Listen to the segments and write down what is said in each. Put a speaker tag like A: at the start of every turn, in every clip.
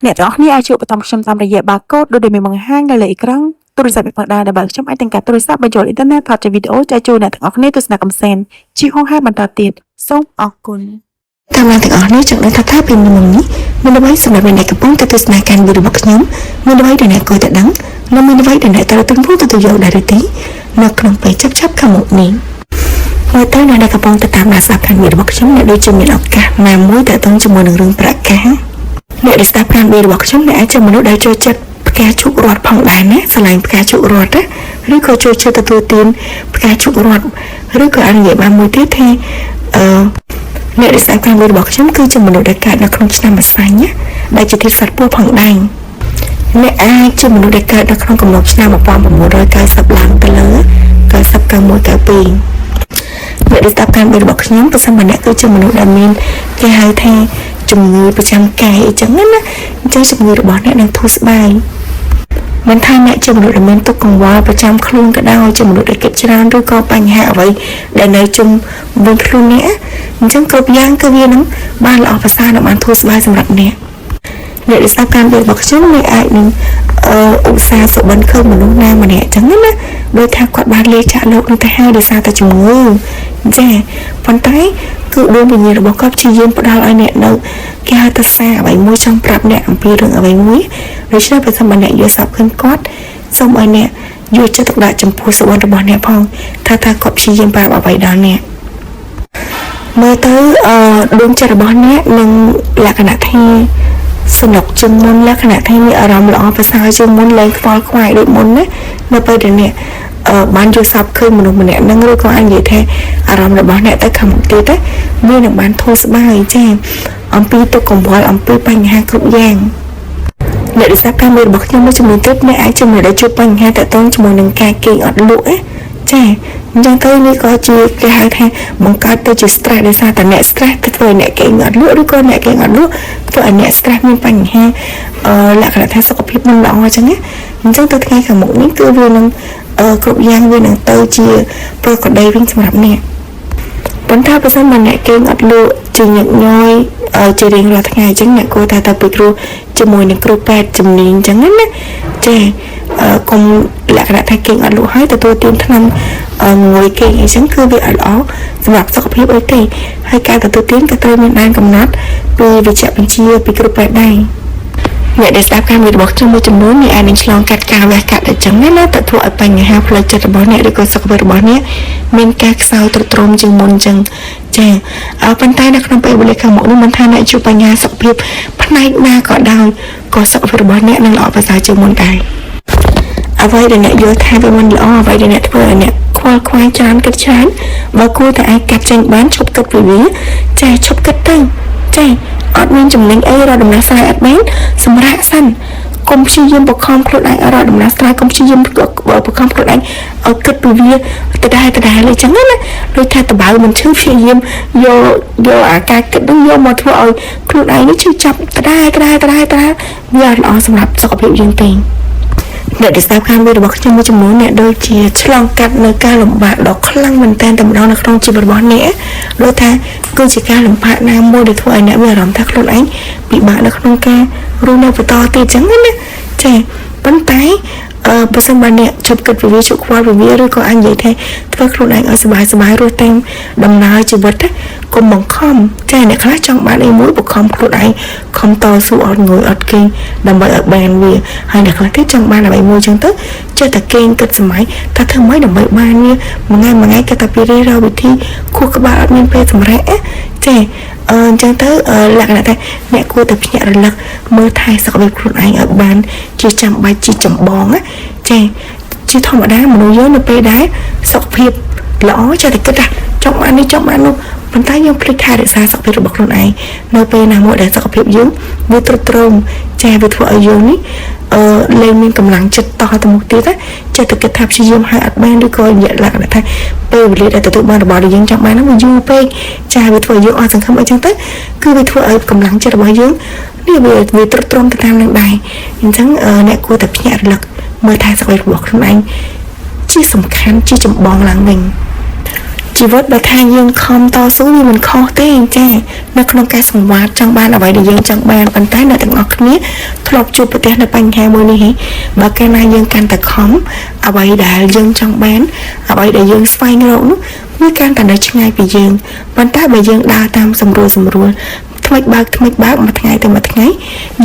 A: អ្នកទាំងអស់គ្នាអាចជួបបន្តខ្ញុំតាមរយៈ barcode ដូចដែលមានបង្ហាញនៅលើអេក្រង់ទូរស័ព្ទផងដែរដែលបើខ្ញុំអាចទាំងការទូរស័ព្ទបញ្ចូលអ៊ីនធឺណិតថតជាវីដេអូចែកជូនអ្នកទាំងអស់គ្នាទស្សនាកំសាន្តជាហោហែបន្តទៀតសូមអរគុណតាមអ្នកទាំងអស់គ្នាចង់ដឹងថាពីមុននេះមានអ្វីសម្រាប់អ្នកកំពុងតែទស្សនាការវីដេអូរបស់ខ្ញុំមានអ្វីដែលអ្នកគួរតែដឹងនិងមានអ្វីដែលអ្នកត្រូវទិញព្រោះទទួលយកដែរឬទេនៅក្នុងពេលចាប់ខាងមុខនេះហើយតើអ្នកកំពុងតែតាមដានស្ដាប់ការវីដេអូរបស់ខ្ញុំអ្នកដូចជាមានឱកាសណាមួយដែលต้องជាមួយនឹងរឿងប្រកាសអ្នកដែលស្ដាប់ការវីដេអូរបស់ខ្ញុំអ្នកអាចជាមនុស្សដែលចូលចិត្តផ្កាឈូករត់ផងដែរណាស្រឡាញ់ផ្កាឈូករត់ណាឬក៏ចូលចិត្តទទួលទានផ្កាឈូករត់ឬក៏អាចនិយាយបានមួយទៀតថាអ្នកដែលស្ដាប់ការវីដេអូរបស់ខ្ញុំគឺជាមនុស្សដែលកើតនៅក្នុងឆ្នាំម្សាញ់ណាដែលជាធាតុសត្វពស់ផងដែរអ្នកអាចជាមនុស្សដែលកើតនៅក្នុងកំឡុងឆ្នាំ1990ឡើងទៅលើ90 91 92អ្នកដែលស្ដាប់ការវីដេអូរបស់ខ្ញុំប្រសិនបើអ្នកគឺជាមនុស្សដែលមានគេហៅថាជំងឺប្រចាំកាយអញ្ចឹងណាអញ្ចឹងជំងឺរបស់អ្នកនឹងធូរស្បើយមិនថាអ្នកជាមនុស្សដែលមានទុក្ខកង្វល់ប្រចាំខ្លួនក៏ដោយជាមនុស្សដែលគិតច្រើនឬក៏បញ្ហាអ្វីដែលនៅជុំវិញខ្លួនអ្នកអញ្ចឹងគ្រប់យ៉ាងគឺវានឹងបានល្អប្រសើរនិងបានធូរស្បើយសម្រាប់អ្នកដែលស្ដាប់ការវីដេអូរបស់ខ្ញុំអ្នកអាចនឹងឧស្សាហ៍សុបិនឃើញមនុស្សណាម្នាក់អញ្ចឹងណាដោយថាគាត់បានលាចាកលោកនឹងទៅហើយដោយសារតែជំងឺចាប៉ុន្តែគឺដួងវិញ្ញាណរបស់គាត់ព្យាយាមផ្ដល់ឲ្យអ្នកនៅគេហៅថាសារអ្វីមួយចង់ប្រាប់អ្នកអំពីរឿងអ្វីមួយដូច្នេះបើសិនបើអ្នកយល់សប្តិឃើញគាត់សូមឲ្យអ្នកយកចិត្តទុកដាក់ចំពោះសុបិនរបស់អ្នកផងថាគាត់ព្យាយាមប្រាប់អ្វីដល់អ្នកមើលទៅដួងចិត្តរបស់អ្នកនឹងលក្ខណៈថាสนุกជាងមុនលក្ខណៈថាមានអារម្មណ៍ល្អប្រសើរជាងមុនលែងខ្វល់ខ្វាយដូចមុនណានៅពេលដែលអ្នកបានយល់សប្តិឃើញមនុស្សម្នាក់នឹងឬក៏អាចនិយាយថាអារម្មណ៍របស់អ្នកទៅខាងមុខទៀតវានឹងបានធូរស្បើយចាអំពីទុក្ខកង្វល់អំពីបញ្ហាគ្រប់យ៉ាងអ្នកដែលសាប់ការងាររបស់ខ្ញុំមួយចំនួនទៀតអ្នកអាចជាមួយដែលជួបបញ្ហាតាក់ទងជាមួយនឹងការគេងអត់លក់ចាអញ្ចឹងទៅនេះក៏ជាគេហៅថាបង្កើតទៅជា stress ដោយសារតែអ្នក stress ទៅធ្វើឲ្យអ្នកគេងអត់លក់ឬក៏អ្នកគេងអត់លក់ធ្វើឲ្យអ្នក stress មានបញ្ហាលក្ខណៈថាសុខភាពមិនល្អអញ្ចឹងណាអញ្ចឹងទៅថ្ងៃខាងមុខនេះគឺវានឹងគ្រប់យ៉ាងវានឹងទៅជាប្រកបដីវិញសម្រាប់អ្នកប៉ុន្តែបើសិនមកអ្នកគេងអត់លក់ជាញឹកញយជារៀងរាល់ថ្ងៃអញ្ចឹងអ្នកគួរតែទៅពីគ្រូជាមួយនឹងគ្រូពេទ្យជំនាញអញ្ចឹងណាចាកុំលក្ខណៈថាគេងអត់លក់ហើយទទួលទានថ្នាំងុយគេងអីចឹងគឺវាអត់ល្អសម្រាប់សុខភាពអីទេហើយការទទួលទានក៏ត្រូវមានដែនកំណត់ពីវិជ្ជាបញ្ជាពីគ្រូពេទ្យដែរអ្នកដែលស្ដាប់ការវិរបស់ខ្ញុំមួយចំនួនអ្នកអាចនឹងឆ្លងកាត់ការវះកាត់អញ្ចឹងណាទៅធ្វើឲ្យបញ្ហាផ្លូវចិត្តរបស់អ្នកឬក៏សុខភាពរបស់អ្នកមានការខ្សោយទ្រុឌទ្រោមជាងមុនអញ្ចឹងចាប៉ុន្តែនៅក្នុងពេលវេលាខាងមុខនេះមិនថាអ្នកជួបបញ្ហាសុខភាពផ្នែកណាក៏ដោយក៏សុខភាពរបស់អ្នកនឹងល្អប្រសើរជាងមុនដែរអ្វីដែលអ្នកយល់ថាវាមិនល្អអ្វីដែលអ្នកធ្វើឲ្យអ្នកខ្វល់ខ្វាយច្រើនគិតច្រើនបើគួរតែអាចកាត់ចេញបានឈប់គិតពីវាចាឈប់គិតទៅចាអត់មានចំណេញអីរកដំណោះស្រាយអត់បានសម្រាប់សិនកុំព្យាយាមបង្ខំខ្លួនឯងរកដំណោះស្រាយកុំព្យាយាមបង្ខំខ្លួនឯងឲ្យគិតពីវាដដែលអញ្ចឹងណាដូចថាតបៅមិនឈឺព្យាយាមយកអាការគិតនឹងយកមកធ្វើឲ្យខ្លួនឯងនេះឈឺចាប់ដដែលវាអត់ល្អសម្រាប់សុខភាពយើងទេអ្នកដែលស្ដាប់ការរបស់ខ្ញុំមួយចំនួនអ្នកដូចជាឆ្លងកាត់នៅការលំបាកដ៏ខ្លាំងមែនទែនតែម្ដងនៅក្នុងជីវិតរបស់អ្នកដូចថាគឺជាការលំបាកណាមួយដែលធ្វើឲ្យអ្នកមានអារម្មណ៍ថាខ្លួនឯងពិបាកនៅក្នុងការរស់នៅបន្តទៀតអញ្ចឹងណាចាប៉ុន្តែបើសិនបើអ្នកជប់គិតពីវាជក់ខ្វល់ពីវាឬក៏អាចនិយាយថាធ្វើខ្លួនឯងឲ្យសบายរស់តាមដំណើរជីវិតកុំបង្ខំចាអ្នកខ្លះចង់បានអីមួយបង្ខំខ្លួនឯងខំតស៊ូអត់ងើយអត់គេងដើម្បីឲ្យបានវាហើយអ្នកខ្លះទៀតចង់បានអ្វីមួយអញ្ចឹងទៅចេះតែគេងគិតសម័យថាធ្វើម៉េចដើម្បីបានវាមួយថ្ងៃគេតែពីររកវិធីខួរក្បាលអត់មានពេលសម្រាប់ចាអញ្ចឹងទៅលក្ខណៈថាអ្នកគួរតែភ្ញាក់រលឹកមើលថែសុខភាពខ្លួនឯងឲ្យបានជាចាំបាច់ជាចម្បងចាជាធម្មតាមនុស្សយើងនៅពេលដែលសុខភាពល្អចេះតែគិតថាចង់បាននេះចង់បាននោះប៉ុន្តែយើងភ្លេចថែរក្សាសុខភាពរបស់ខ្លួនឯងនៅពេលណាមួយដែលសុខភាពយើងវាទ្រុឌទ្រោមចាវាធ្វើឲ្យយើងនេះលែងមានកម្លាំងចិត្តតទៅមុខទៀតចេះតែគិតថាព្យាយាមឲ្យអត់បានឬក៏និយាយលក្ខណៈថាពេលវេលាដែលទទួលបានរបស់ដែលយើងចង់បាននោះវាយូរពេកចាវាធ្វើឲ្យយើងអត់សង្ឃឹមអីចឹងទៅគឺវាធ្វើឲ្យកម្លាំងចិត្តរបស់យើងនេះវាទ្រុឌទ្រោមទៅតាមនឹងដែរអញ្ចឹងអ្នកគួរតែភ្ញាក់រលឹកមើលថែសុខភាពរបស់ខ្លួនឯងជាសំខាន់ជាចម្បងឡើងវិញ ជីវិតបើថាយើងខំតស៊ូវាមិនខុសទេចានៅក្នុងការសង្វាតចង់បានអ្វីដែលយើងចង់បានប៉ុន្តែអ្នកទាំងអស់គ្នាធ្លាប់ជួបប្រទះនៅបញ្ហាមួយនេះបើកាលណាយើងកាន់តែខំអ្វីដែលយើងចង់បានអ្វីដែលយើងស្វែងរកនោះវាកាន់តែនៅឆ្ងាយពីយើងប៉ុន្តែបើយើងដើរតាមសម្រួលថ្មិចបើកមួយថ្ងៃទៅមួយថ្ងៃ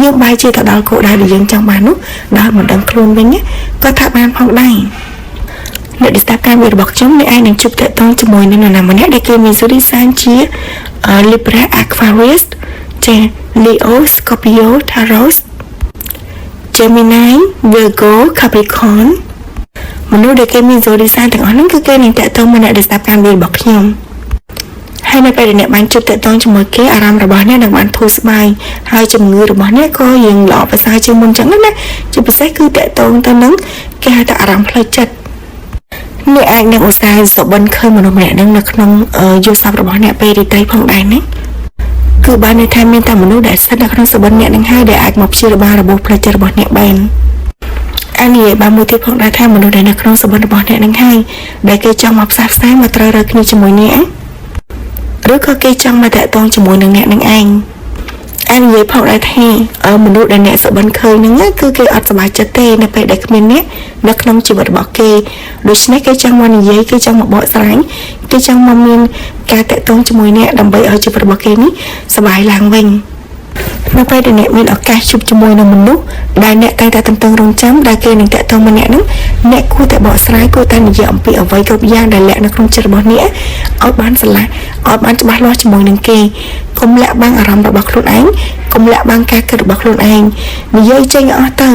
A: យើងបែរជាទៅដល់គោលដៅដែលយើងចង់បាននោះដោយមិនដឹងខ្លួនវិញក៏ថាបានផងដែរអ្នកដែលស្ដាប់ការវិភាគរបស់ខ្ញុំអ្នកអាចនឹងជួបតាក់ទងជាមួយនឹងនរណាម្នាក់ដែលគេមានសូរីសានជា Libra Aquarius ជា Leo Scorpio Taurus Gemini Virgo Capricorn មនុស្សដែលគេមានសូរីសានទាំងអស់ហ្នឹងគឺគេនឹងតាក់ទងមកអ្នកដែលស្ដាប់ការវិភាគរបស់ខ្ញុំហើយនៅពេលដែលអ្នកបានជួបតាក់ទងជាមួយគេអារម្មណ៍របស់អ្នកនឹងបានធូរស្បើយហើយជំងឺរបស់អ្នកក៏យើងល្អប្រសើរជាងមុនចឹងណាជាពិសេសគឺតាក់ទងទៅនឹងគេហៅថាអារម្មណ៍ផ្លូវចិត្តអ្នកអាចនឹងឧស្សាហ៍សុបិនឃើញមនុស្សម្នាក់នឹងនៅក្នុងយល់សប្តិរបស់អ្នកពេលរីត្រីផងដែរណាគឺបានន័យថាមានតែមនុស្សដែលស្ថិតនៅក្នុងសុបិនអ្នកនឹងហើយដែលអាចមកព្យាបាលរបួសផ្លូវចិត្តរបស់អ្នកបានអានេះបានមួយទៀតផងដែរថាមនុស្សដែលនៅក្នុងសុបិនរបស់អ្នកនឹងហើយដែលគេចង់មកផ្សះផ្សាមកត្រូវរើគ្នាជាមួយអ្នកឬក៏គេចង់មកតាក់ទងជាមួយនឹងអ្នកនឹងឯងអានិយាយផងដែរថាមនុស្សដែលអ្នកសុបិនឃើញហ្នឹងគឺគេអត់សប្បាយចិត្តទេនៅពេលដែលគ្មានអ្នកនៅក្នុងជីវិតរបស់គេដូច្នេះគេចង់មកនិយាយគេចង់មកបកស្រាយគេចង់មកមានការតាក់ទងជាមួយអ្នកដើម្បីឲ្យជីវិតរបស់គេនេះសប្បាយឡើងវិញនៅពេលដែលអ្នកមានឱកាសជួបជាមួយនឹងមនុស្សដែលអ្នកតែងតែតន្ទឹងរង់ចាំដែលគេនឹងតាក់ទងមកអ្នកហ្នឹងអ្នកគួរតែបកស្រាយគួរតែនិយាយអំពីអ្វីគ្រប់យ៉ាងដែលលាក់នៅក្នុងចិត្តរបស់អ្នកឲ្យបានស្រឡះឲ្យបានច្បាស់លាស់ជាមួយនឹងគេកុំលាក់បាំងអារម្មណ៍របស់ខ្លួនឯងកុំលាក់បាំងការគិតរបស់ខ្លួនឯងនិយាយចេញអស់ទៅ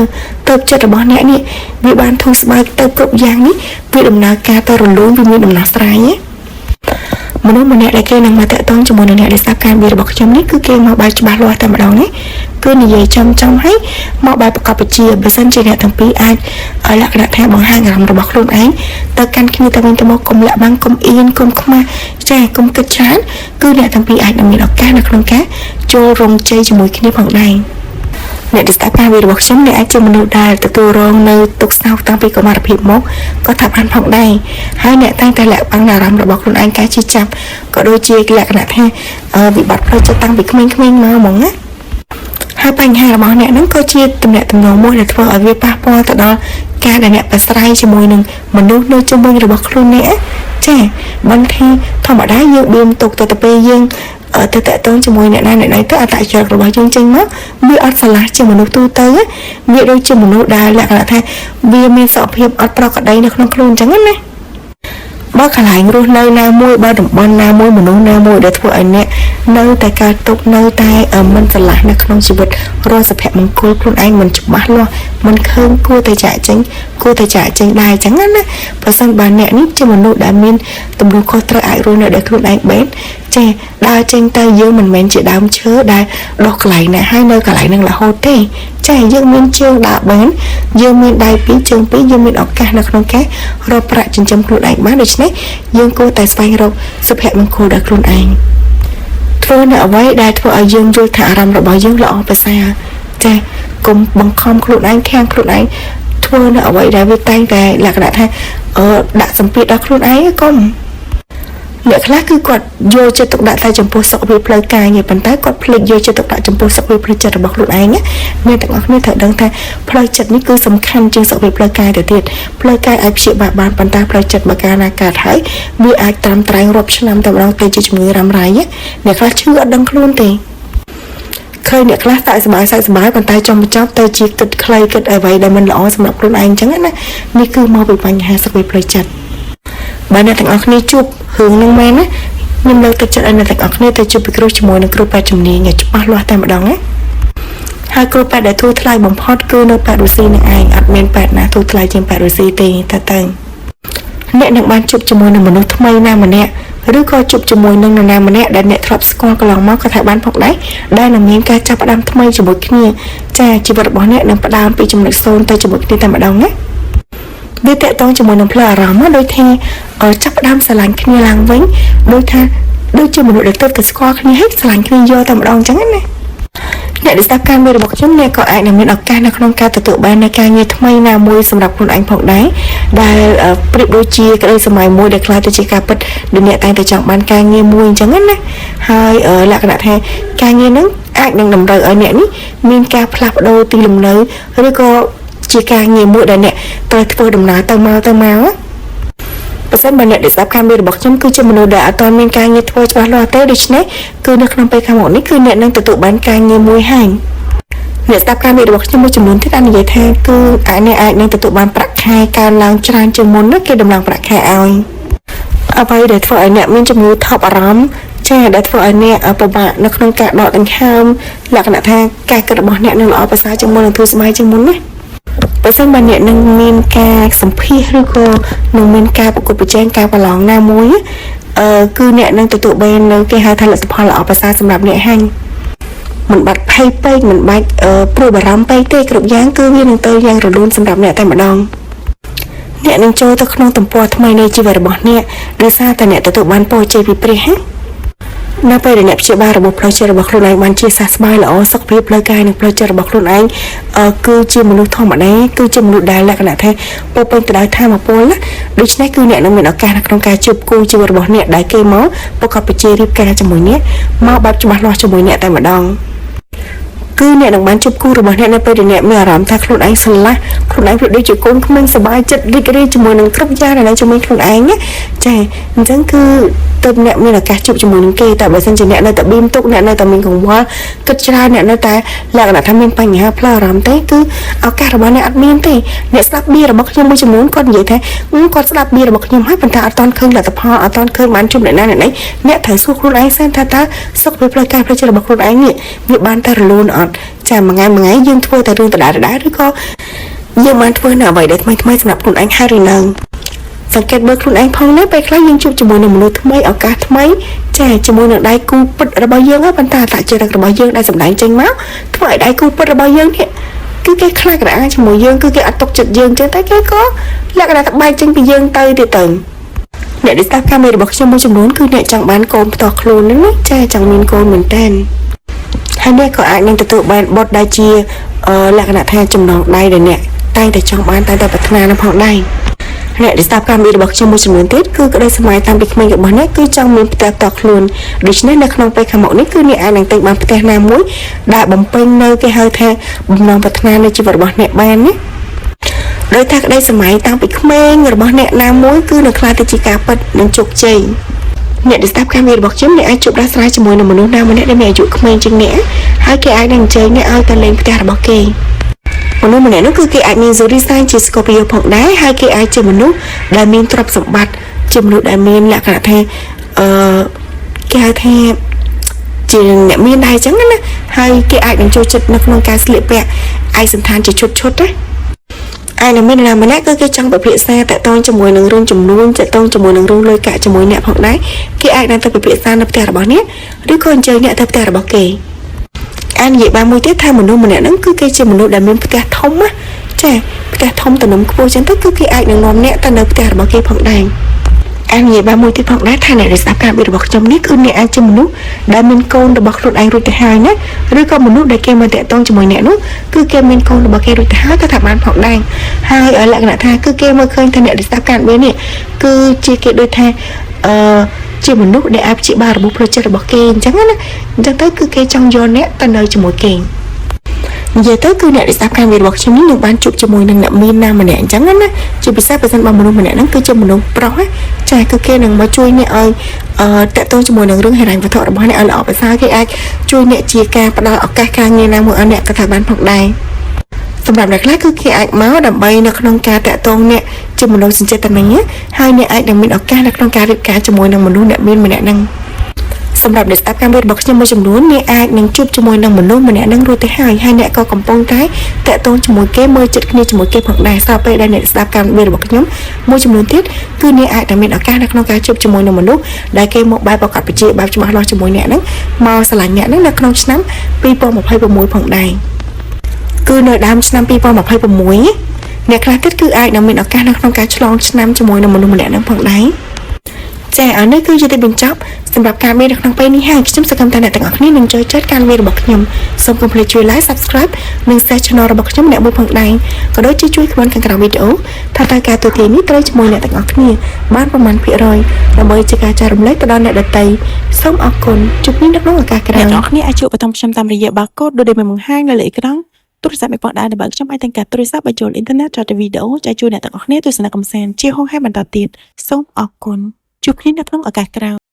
A: ចិត្តរបស់អ្នកនេះវាបានធូរស្បើយទៅគ្រប់យ៉ាងនេះវាដំណើរការទៅរលូនវាមានដំណោះស្រាយមនុស្សម្នាក់ដែលគេនឹងមកតាក់ទងជាមួយនឹងអ្នកដែលស្ដាប់ការវិភាគរបស់ខ្ញុំនេះគឺគេមកបែបច្បាស់លាស់តែម្ដងនេះគឺនិយាយចំហើយមកបែបប្រកបវិជ្ជាបើសិនជាអ្នកទាំងពីរអាចលក្ខណៈថាបង្ហាញអារម្មណ៍របស់ខ្លួនឯងទៅកាន់គ្នាទៅវិញទៅមកកុំលាក់បាំងកុំអៀនកុំខ្មាស់ចាកុំគិតច្រើនគឺអ្នកទាំងពីរអាចនឹងមានឱកាសនៅក្នុងការចូលរងជ័យជាមួយគ្នាផងដែរអ្នកដែលស្ដាប់ការវិភាគរបស់ខ្ញុំអ្នកអាចជាមនុស្សដែលទទួលរងនៅទុក្ខសោកតាំងពីកុមារភាពមកក៏ថាបានផងដែរហើយអ្នកតែងតែលាក់បាំងអារម្មណ៍របស់ខ្លួនឯងការជិះចាប់ក៏ដូចជាលក្ខណៈថាវិបត្តិផ្លូវចិត្តតាំងពីក្មេងៗមកហ្មងណាហើយបញ្ហារបស់អ្នកហ្នឹងក៏ជាទំនាក់ទំនងមួយដែលធ្វើឲ្យវាប៉ះពាល់ទៅដល់ការដែលអ្នកប្រស្រ័យជាមួយនឹងមនុស្សនៅជុំវិញរបស់ខ្លួនអ្នកចាបានថាធម្មតាយើងបៀមទុកទៅពេលយើងទៅតាក់ទងជាមួយអ្នកណាទៅអត្តចរិតរបស់យើងចេញមកវាអត់ឆ្លាស់ជាមនុស្សទូទៅវាដូចជាមនុស្សដែលលក្ខណៈថាវាមានសុខភាពអត់ប្រក្រតីនៅក្នុងខ្លួនអញ្ចឹងណាបើកន្លែងរស់នៅណាមួយបើតំបន់ណាមួយមនុស្សណាមួយដែលធ្វើឲ្យអ្នកនៅតែកើតទុកនៅតែមិនឆ្លាស់នៅក្នុងជីវិតរស់សុភមង្គលខ្លួនឯងមិនច្បាស់លាស់មិនឃើញគួរតែចាក់ចេញដែរអញ្ចឹងណាបើសិនបើអ្នកនេះជាមនុស្សដែលមានទំនួលខុសត្រូវអាចរស់នៅដោយខ្លួនឯងបានចាដើរចេញទៅយើងមិនមែនជាដើមឈើដែលដុះកន្លែងណាហើយនៅកន្លែងហ្នឹងរហូតទេចាយើងមានជើងដើរបានយើងមានដៃពីរជើងពីរយើងមានឱកាសនៅក្នុងការរកប្រាក់ចិញ្ចឹមខ្លួនឯងបានដូច្នេះយើងគួរតែស្វែងរកសុភមង្គលដល់ខ្លួនឯងធ្វើនៅអ្វីដែលធ្វើឲ្យយើងយល់ថាអារម្មណ៍របស់យើងល្អប្រសើរចាកុំបង្ខំខ្លួនឯងខាំងខ្លួនឯងធ្វើនៅអ្វីដែលវាតែងតែលក្ខណៈថាដាក់សម្ពាធដល់ខ្លួនឯងកុំអ្នកខ្លះគឺគាត់យកចិត្តទុកដាក់តែចំពោះសុខភាពផ្លូវកាយទេប៉ុន្តែគាត់ភ្លេចយកចិត្តទុកដាក់ចំពោះសុខភាពផ្លូវចិត្តរបស់ខ្លួនឯងអ្នកទាំងអស់គ្នាត្រូវដឹងថាផ្លូវចិត្តនេះគឺសំខាន់ជាងសុខភាពផ្លូវកាយទៅទៀតផ្លូវកាយអាចព្យាបាលបានប៉ុន្តែផ្លូវចិត្តបើកាលណាកើតហើយវាអាចត្រាំត្រែងរាប់ឆ្នាំតែម្ដងទៅជាជំងឺរ៉ាំរ៉ៃអ្នកខ្លះឈឺអត់ដឹងខ្លួនទេឃើញអ្នកខ្លះតែសบายប៉ុន្តែចុងបញ្ចប់ទៅជាគិតខ្លីគិតអ្វីដែលមិនល្អសម្រាប់ខ្លួនឯងអញ្ចឹងណានេះគឺមកពីបញ្ហាសុខភាពផ្លូវចិត្តបើអ្នកទាំងអស់គ្នាជួបរឿងនឹងមែនណាខ្ញុំលើកទឹកចិត្តឲ្យអ្នកទាំងអស់គ្នាទៅជួបពិគ្រោះជាមួយនឹងគ្រូពេទ្យជំនាញឲ្យច្បាស់លាស់តែម្ដងណាហើយគ្រូពេទ្យដែលធូរថ្លៃបំផុតគឺនៅពេទ្យរុស្ស៊ីនឹងឯងអត់មានពេទ្យណាធូរថ្លៃជាងពេទ្យរុស្ស៊ីទេទៅអ្នកនឹងបានជួបជាមួយនឹងមនុស្សថ្មីណាម្នាក់ឬក៏ជួបជាមួយនឹងនរណាម្នាក់ដែលអ្នកធ្លាប់ស្គាល់កន្លងមកក៏ថាបានផងដែរដែលនឹងមានការចាប់ផ្ដើមថ្មីជាមួយគ្នាចាជីវិតរបស់អ្នកនឹងផ្ដើមពីចំណុច0ទៅជាមួយគ្នាតែម្ដងណាវាតកតងជាមួយនឹងផ្លូវអារម្មណ៍ដូចថាចាប់ផ្ដើមស្រឡាញ់គ្នាឡើងវិញដូចជាមនុស្សដែលទើបតែស្គាល់គ្នាហើយស្រឡាញ់គ្នាយកតែម្ដងអញ្ចឹងណា អ្នកដែលស្ដាប់ការមេរបស់ខ្ញុំអ្នកក៏អាចនឹងមានឱកាសនៅក្នុងការទទួលបាននូវការងារថ្មីណាមួយសម្រាប់ខ្លួនឯងផងដែរដែលប្រៀបដូចជាក្តីសម័យមួយដែលខ្លាចទៅជាការពិតដែលអ្នកតែងតែចង់បានការងារមួយអញ្ចឹងណាហើយលក្ខណៈថាការងារហ្នឹងអាចនឹងតម្រូវឲ្យអ្នកនេះមានការផ្លាស់ប្ដូរទីលំនៅឬក៏ជាការងារមួយដែលអ្នកត្រូវធ្វើដំណើរទៅមកបើសិនបើអ្នកដែលស្ដាប់ការមេរបស់ខ្ញុំគឺជាមនុស្សដែលអត់ទាន់មានការងារធ្វើច្បាស់លាស់ទេដូច្នេះគឺនៅក្នុងពេលខាងមុខនេះគឺអ្នកនឹងទទួលបានការងារមួយហើយអ្នកស្ដាប់ការមេរបស់ខ្ញុំមួយចំនួនទៀតអាចនិយាយថាគឺអ្នកអាចនឹងទទួលបានប្រាក់ខែកើនឡើងច្រើនជាងមុនគេដំឡើងប្រាក់ខែឲ្យអ្វីដែលធ្វើឲ្យអ្នកមានជំងឺថប់អារម្មណ៍ចាដែលធ្វើឲ្យអ្នកពិបាកនៅក្នុងការដកដង្ហើមលក្ខណៈថាការគិតរបស់អ្នកនឹងល្អប្រសើរជាងមុននិងធូរស្បើយជាងមុនណាបើសិនបើអ្នកនឹងមានការសម្ភាសឬក៏នឹងមានការប្រកួតប្រជែងការប្រឡងណាមួយគឺអ្នកនឹងទទួលបាននៅគេហៅថាលទ្ធផលល្អប្រសើរសម្រាប់អ្នកហើយមិនបាច់ភ័យពេកមិនបាច់ព្រួយបារម្ភពេកទេគ្រប់យ៉ាងគឺវានឹងទៅយ៉ាងរលូនសម្រាប់អ្នកតែម្ដងអ្នកនឹងចូលទៅក្នុងទំព័រថ្មីនៃជីវិតរបស់អ្នកដោយសារតែអ្នកទទួលបានពរជ័យពីព្រះណានៅពេលដែលអ្នកព្យាបាលរបបផ្លូវចិត្តរបស់ខ្លួនឯងបានជាសះស្បើយល្អសុខភាពផ្លូវកាយនិងផ្លូវចិត្តរបស់ខ្លួនឯងគឺជាមនុស្សធម្មតាគឺជាមនុស្សដែលលក្ខណៈថាពោពេញទៅដោយធម៌ពលណាដូច្នេះគឺអ្នកនឹងមានឱកាសនៅក្នុងការជួបគូជីវិតរបស់អ្នកដែលគេមកប្រកបប្រជារៀបការជាមួយអ្នកមកបែបច្បាស់លាស់ជាមួយអ្នកតែម្ដងគឺអ្នកនឹងបានជួបគូរបស់អ្នកនៅពេលដែលអ្នកមានអារម្មណ៍ថាខ្លួនឯងស្រឡះខ្លួនឯងព្រោះដូចជាកូនក្មេងសប្បាយចិត្តរីករាយជាមួយនឹងគ្រប់យ៉ាងដែលនៅជាមួយខ្លួនឯងណាចាអញ្ចឹងគឺទើបអ្នកមានឱកាសជួបជាមួយនឹងគេតែបើសិនជាអ្នកនៅតែបៀមទុកអ្នកនៅតែមានកង្វល់គិតច្រើនអ្នកនៅតែលក្ខណៈថាមានបញ្ហាផ្លូវអារម្មណ៍ទេគឺឱកាសរបស់អ្នកអត់មានទេអ្នកស្ដាប់បៀរបស់ខ្ញុំមួយចំនួនគាត់និយាយថាគាត់ស្ដាប់បៀរបស់ខ្ញុំហើយប៉ុន្តែអត់ទាន់ឃើញលទ្ធផលអត់ទាន់ឃើញបានជួបអ្នកណាអ្នកត្រូវសួរខ្លួនឯងសិនថាតើសុខភាពផ្លូវកាយផ្លូវចិត្តរបស់ខ្លួនឯងនេះវាបានតែរលូនអត់ចាមួយថ្ងៃយើងធ្វើតែរឿងដដែលឬក៏យើងបានធ្វើនៅអ្វីដែលថ្មីសម្រាប់ខ្លួនឯងហើយឬនៅសង្កេតមើលខ្លួនឯងផងណាពេលខ្លះយើងជួបជាមួយនឹងមនុស្សថ្មីឱកាសថ្មីចាជាមួយនឹងដៃគូពិតរបស់យើងហើយប៉ុន្តែអត្តចរិតរបស់យើងដែលសម្ដែងចេញមកធ្វើឲ្យដៃគូពិតរបស់យើងនេះគឺគេខ្លាចក្រអាជាមួយយើងគឺគេអត់ទុកចិត្តយើងចឹងតែគេក៏លក្ខណៈថាបែកចេញពីយើងទៅទៀតទៅអ្នកដែលស្ដាប់ការមេរបស់ខ្ញុំមួយចំនួនគឺអ្នកចង់បានកូនផ្ទាល់ខ្លួនហ្នឹងណាចាចង់មានកូនមែនតើហើយអ្នកក៏អាចនឹងទទួលបានបុត្រដែលជាលក្ខណៈថាចំណងដៃដែលអ្នកតែងតែចង់បានតែប្រាថ្នានឹងផងដែរអ្នកដែលស្ដាប់ការមេរបស់ខ្ញុំមួយចំនួនទៀតគឺក្តីសម័យតាំងពីក្មេងរបស់អ្នកគឺចង់មានផ្ទះផ្ទាល់ខ្លួនដូច្នេះនៅក្នុងពេលខាងមុខនេះគឺអ្នកអាចនឹងទិញបានផ្ទះណាមួយដែលបំពេញនៅគេហៅថាបំណងប្រាថ្នានៃជីវិតរបស់អ្នកបានណាដោយថាក្តីសម័យតាំងពីក្មេងរបស់អ្នកណាមួយគឺនឹងខ្លាចទៅជាការពិតនិងជោគជ័យអ្នកដែលស្ដាប់ការមេរបស់ខ្ញុំអ្នកអាចជួបដោះស្រាយជាមួយនឹងមនុស្សណាម្នាក់ដែលមានអាយុក្មេងជាងអ្នកហើយគេអាចនឹងអញ្ជើញអ្នកឲ្យទៅលេងផ្ទះរបស់គេមនុស្សម្នាក់នោះគឺគេអាចមាន zodiac sign ជា Scorpio ផងដែរហើយគេអាចជាមនុស្សដែលមានទ្រព្យសម្បត្តិជាមនុស្សដែលមានលក្ខណៈថាគេហៅថាជាអ្នកមានដែរអញ្ចឹងណាហើយគេអាចនឹងចូលចិត្តនៅក្នុងការស្លៀកពាក់ឯកសណ្ឋានជាឈុតណាឯនៅមានណាម្នាក់គឺគេចង់ពិភាក្សាតាក់ទងជាមួយនឹងរឿងចំនួនតាក់ទងជាមួយនឹងរឿងលុយកាក់ជាមួយអ្នកផងដែរគេអាចនឹងទៅពិភាក្សានៅផ្ទះរបស់អ្នកឬក៏អញ្ជើញអ្នកទៅផ្ទះរបស់គេអាននិយាយបានមួយទៀតថាមនុស្សម្នាក់ហ្នឹងគឺគេជាមនុស្សដែលមានផ្ទះធំណាចាផ្ទះធំទំនំខ្ពស់ចឹងទៅគឺគេអាចនឹងនាំអ្នកទៅនៅផ្ទះរបស់គេផងដែរអាននិយាយបានមួយទៀតផងដែរថាអ្នកដែលស្ដាប់ការរបស់ខ្ញុំនេះគឺអ្នកអាចជាមនុស្សដែលមានកូនរបស់ខ្លួនឯងរួចទៅហើយណាឬក៏មនុស្សដែលគេមកតាក់ទងជាមួយអ្នកនោះគឺគេមានកូនរបស់គេរួចទៅហើយក៏ថាបានផងដែរហើយលក្ខណៈថាគឺគេមើលឃើញថាអ្នកដែលស្ដាប់ការនេះគឺជាគេដូចថាជាមនុស្សដែលអាចព្យាបាលរបបផ្លូវចិត្តរបស់គេអញ្ចឹងណាអញ្ចឹងទៅគឺគេចង់យកអ្នកទៅនៅជាមួយគេនិយាយទៅគឺអ្នកដែលស្ដាប់ការរបស់ខ្ញុំនេះនឹងបានជួបជាមួយនឹងអ្នកមានណាម្នាក់អញ្ចឹងណាជាពិសេសបើសិនបើមនុស្សម្នាក់ហ្នឹងគឺជាមនុស្សប្រុសណាចាគឺគេនឹងមកជួយអ្នកឲ្យតាក់ទងជាមួយនឹងរឿងហិរញ្ញវត្ថុរបស់អ្នកឲ្យល្អប្រសើរគេអាចជួយអ្នកជាការផ្ដល់ឱកាសការងារណាមួយឲ្យអ្នកក៏ថាបានផងដែរសម្រាប់អ្នកខ្លះគឺគេអាចមកដើម្បីនៅក្នុងការតាក់ទងអ្នកជាមនុស្សសញ្ចេតនាហើយអ្នកអាចនឹងមានឱកាសនៅក្នុងការរៀបការជាមួយនឹងមនុស្សអ្នកមានម្នាក់ហ្នឹងសម្រាប់អ្នកស្ដាប់ការរបស់ខ្ញុំមួយចំនួនអ្នកអាចនឹងជួបជាមួយនឹងមនុស្សម្នាក់នឹងរួចទៅហើយអ្នកក៏កំពុងតែតាក់ទងជាមួយគេមើលចិត្តគ្នាជាមួយគេផងដែរស្រាប់ពេលដែលអ្នកស្ដាប់ការរបស់ខ្ញុំមួយចំនួនទៀតគឺអ្នកអាចនឹងមានឱកាសនៅក្នុងការជួបជាមួយនឹងមនុស្សដែលគេមកបែបប្រកបប្រជាបែបច្បាស់លាស់ជាមួយអ្នកហ្នឹងមកឆ្លាញ់អ្នកហ្នឹងនៅក្នុងឆ្នាំ2026ផងដែរគឺនៅដើមឆ្នាំ2026អ្នកខ្លះទៀតគឺអាចនឹងមានឱកាសនៅក្នុងការឆ្លងឆ្នាំជាមួយនឹងមនុស្សម្នាក់ហ្នឹងផងដែរ ចាអានេះគឺជាទីបញ្ចប់សម្រាប់ការមាននៅក្នុងពេលនេះហើយខ្ញុំសង្ឃឹមថាអ្នកទាំងអស់គ្នានឹងចូលចិត្តការមានរបស់ខ្ញុំសូមកុំភ្លេចជួយ like subscribe និង share channel របស់ខ្ញុំអ្នកមួយផងដែរក៏ដូចជាជួយ comment ខាងក្រោមវីដេអូថាតើការទូទាយនេះត្រូវជាមួយអ្នកទាំងអស់គ្នាបានប្រមាណភាគរយដើម្បីជាការចែករំលែកទៅដល់អ្នកដទៃសូមអរគុណជួបគ្នានៅក្នុងឱកាសក្រោយអ្នកទាំងអស់គ្នាអាចជួបបន្តខ្ញុំតាមរយៈ barcode ដូចដែលមានបង្ហាញនៅលើអេក្រង់ទូរស័ព្ទមួយផងដែរដែលបើខ្ញុំអាចទាំងការទូរស័ព្ទបញ្ចូលអ៊ីនធឺណិតចុចវីដេអូចែកជូនអ្នកទាំងអស់គ្នាទស្សនាកំសាន្តជាហោហែបន្តទៀតសូមអរគុណជួបគ្នានៅក្នុងឱកាសក្រោយ